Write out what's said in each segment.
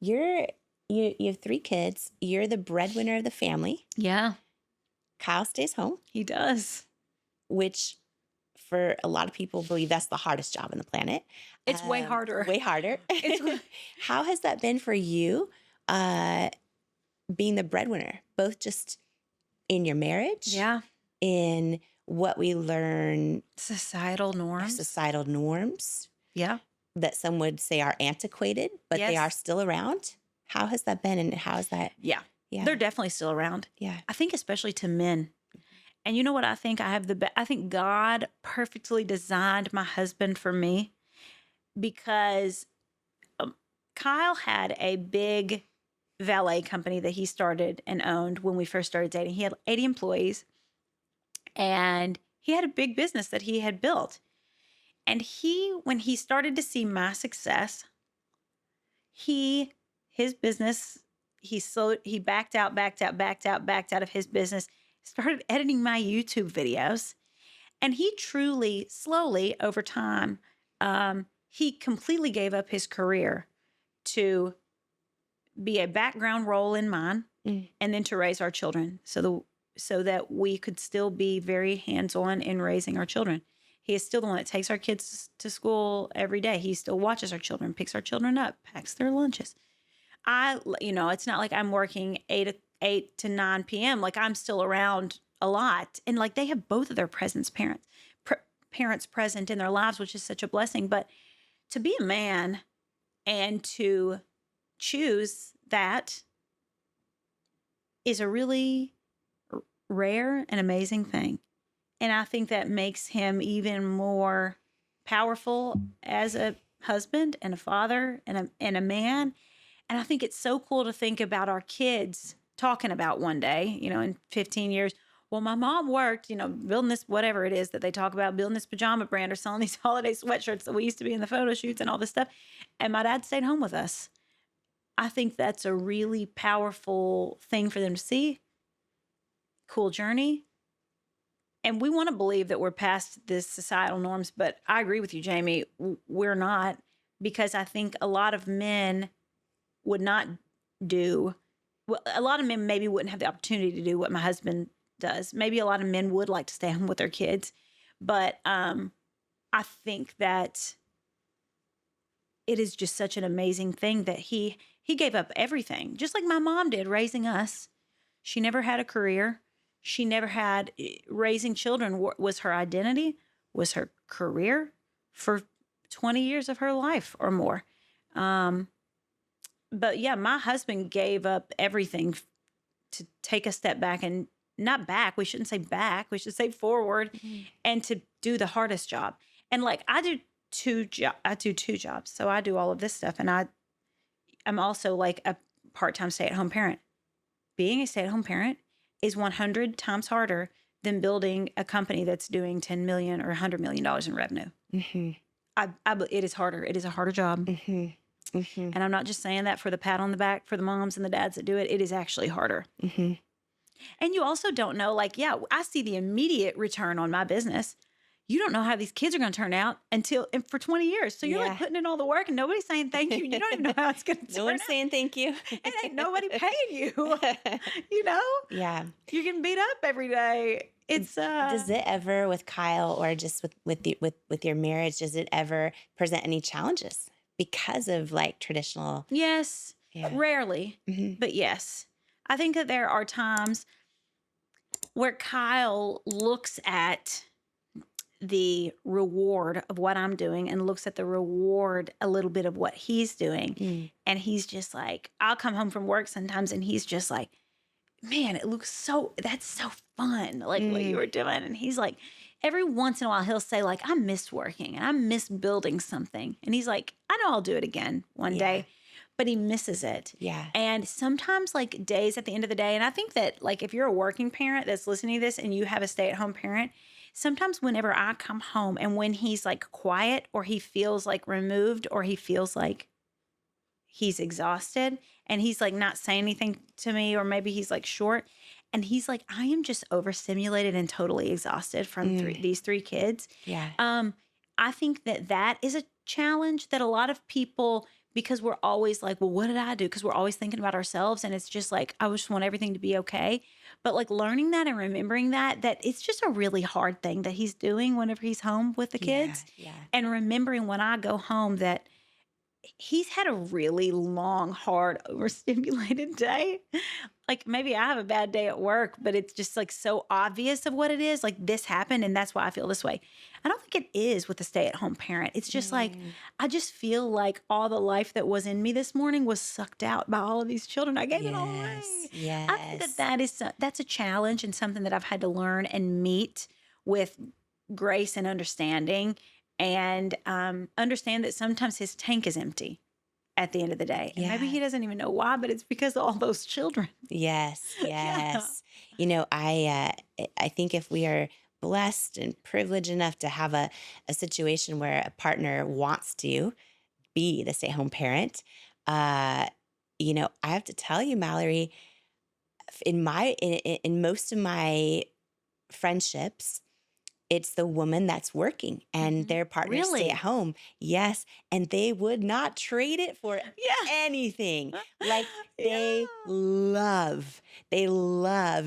you have 3 kids. You're the breadwinner of the family. Yeah, Kyle stays home, he does. which for a lot of people believe that's the hardest job on the planet. It's way harder. Way harder. How has that been for you, being the breadwinner, both just in your marriage, Yeah. in what we learn, Societal norms. yeah, that some would say are antiquated, but they are still around. How has that been, and how is that? Yeah. Yeah. They're definitely still around. Yeah. I think especially to men. And you know what I think? I think God perfectly designed my husband for me because Kyle had a big valet company that he started and owned when we first started dating. He had 80 employees and he had a big business that he had built. And when he started to see my success, his business, he backed out of his business, started editing my YouTube videos. And he truly, slowly over time, he completely gave up his career to be a background role in mine and then to raise our children so that we could still be very hands-on in raising our children. He is still the one that takes our kids to school every day. He still watches our children, picks our children up, packs their lunches. It's not like I'm working 8 to 9 p.m. Like I'm still around a lot. And like they have both of their parents present in their lives, which is such a blessing. But to be a man and to choose that is a really rare and amazing thing. And I think that makes him even more powerful as a husband and a father and a man. And I think it's so cool to think about our kids talking about one day, in 15 years. Well, my mom worked, building this, whatever it is that they talk about, building this pajama brand or selling these holiday sweatshirts that we used to be in the photo shoots and all this stuff. And my dad stayed home with us. I think that's a really powerful thing for them to see. Cool journey. And we want to believe that we're past this societal norms, but I agree with you, Jamie. We're not, because I think a lot of men would not do, well, a lot of men maybe wouldn't have the opportunity to do what my husband does. Maybe a lot of men would like to stay home with their kids, but I think that it is just such an amazing thing that he gave up everything, just like my mom did raising us. She never had a career. She never had, raising children was her identity, was her career for 20 years of her life or more. But yeah, my husband gave up everything to take a step back, and not back. We shouldn't say back. We should say forward, and to do the hardest job. And like I do two jobs. So I do all of this stuff, and I'm also like a part-time stay-at-home parent. Being a stay-at-home parent is 100 times harder than building a company that's doing $10 million or $100 million in revenue. It is harder. It is a harder job. And I'm not just saying that for the pat on the back for the moms and the dads that do it. It is actually harder. And you also don't know, like, yeah, I see the immediate return on my business. You don't know how these kids are going to turn out for 20 years. So you're like putting in all the work and nobody's saying thank you. You don't even know how it's going to turn out. No one's saying thank you. And ain't nobody paying you, Yeah. You're getting beat up every day. It's Does it ever, with Kyle or just with your marriage, does it ever present any challenges because of like traditional? Yes. Rarely, but yes. I think that there are times where Kyle looks at the reward of what I'm doing and looks at the reward a little bit of what he's doing. And he's just like, I'll come home from work sometimes and he's just like, man, that's so fun. Like what you were doing. And he's like, every once in a while he'll say like, I miss working and I miss building something. And he's like, I know I'll do it again one day, but he misses it. Yeah. And sometimes like days at the end of the day. And I think that like, if you're a working parent that's listening to this and you have a stay-at-home parent, sometimes whenever I come home and when he's like quiet or he feels like removed or he feels like he's exhausted and he's like not saying anything to me, or maybe he's like short and he's like, I am just overstimulated and totally exhausted from these 3 kids. Yeah. I think that is a challenge that a lot of people because we're always like, well, what did I do? Because we're always thinking about ourselves. And it's just like, I just want everything to be okay. But like learning that and remembering that it's just a really hard thing that he's doing whenever he's home with the kids. Yeah. And remembering when I go home that he's had a really long, hard, overstimulated day. Like maybe I have a bad day at work, but it's just like so obvious of what it is. Like this happened and that's why I feel this way. I don't think it is with a stay-at-home parent. It's just like, I just feel like all the life that was in me this morning was sucked out by all of these children. I gave it all away. Yes. I think that's a challenge and something that I've had to learn and meet with grace and understanding. And understand that sometimes his tank is empty at the end of the day. And maybe he doesn't even know why, but it's because of all those children. Yes. Yeah. You know, I think if we are blessed and privileged enough to have a situation where a partner wants to be the stay-at-home parent, you know, I have to tell you, Mallory, in most of my friendships, it's the woman that's working and their partners stay at home. Yes. And they would not trade it for anything. Like they love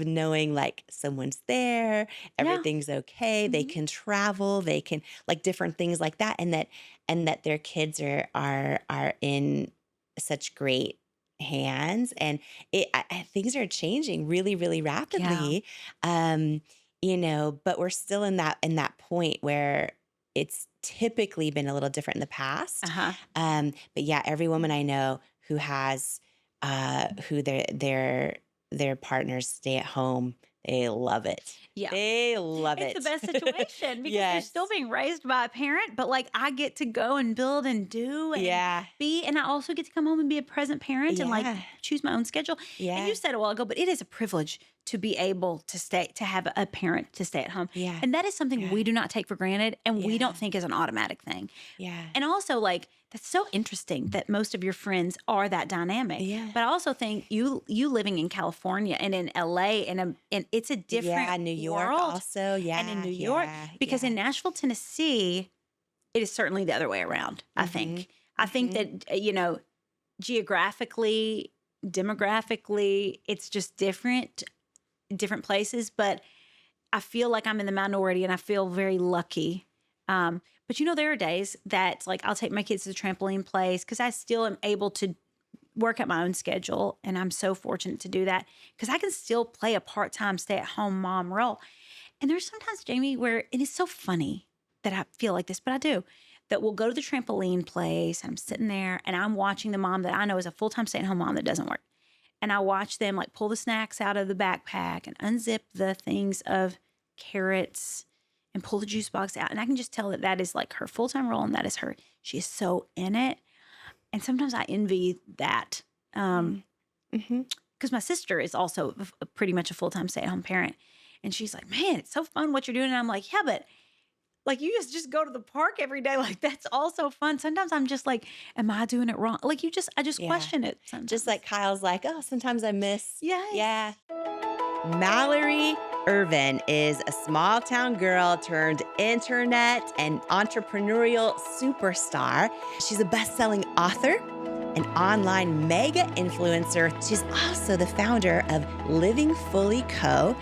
knowing like someone's there, everything's okay. They can travel, they can like different things like that. And that their kids are in such great hands. And things are changing really, really rapidly. You know, but we're still in that point where it's typically been a little different in the past. But yeah, every woman I know who has who their partners stay at home, they love it. Yeah, they love it. It's the best situation because you're still being raised by a parent, but like I get to go and build and do and be, and I also get to come home and be a present parent and like choose my own schedule. And you said a while ago, but it is a privilege to be able to have a parent to stay at home. And that is something we do not take for granted and we don't think is an automatic thing. And also like, that's so interesting that most of your friends are that dynamic. But I also think you living in California and in LA and it's a different New York world. Also. And in New York, because in Nashville, Tennessee, it is certainly the other way around, I think. I think that, you know, geographically, demographically, it's just different places, but I feel like I'm in the minority and I feel very lucky. But you know, there are days that like I'll take my kids to the trampoline place because I still am able to work at my own schedule. And I'm so fortunate to do that because I can still play a part-time stay-at-home mom role. And there's sometimes, Jamie, where it is so funny that I feel like this, but I do, that we'll go to the trampoline place and I'm sitting there and I'm watching the mom that I know is a full-time stay-at-home mom that doesn't work. And I watch them like pull the snacks out of the backpack and unzip the things of carrots and pull the juice box out. And I can just tell that that is like her full-time role and that is her. She is so in it. And sometimes I envy that. Because my sister is also pretty much a full-time stay-at-home parent. And she's like, man, it's so fun what you're doing. And I'm like, yeah, but like you just go to the park every day. Like that's also fun. Sometimes I'm just like, am I doing it wrong? Like I just question it sometimes. Just like Kyle's like, oh, sometimes I miss. Yeah. Mallory Ervin is a small town girl turned internet and entrepreneurial superstar. She's a best-selling author, an online mega influencer. She's also the founder of Living Fully Co.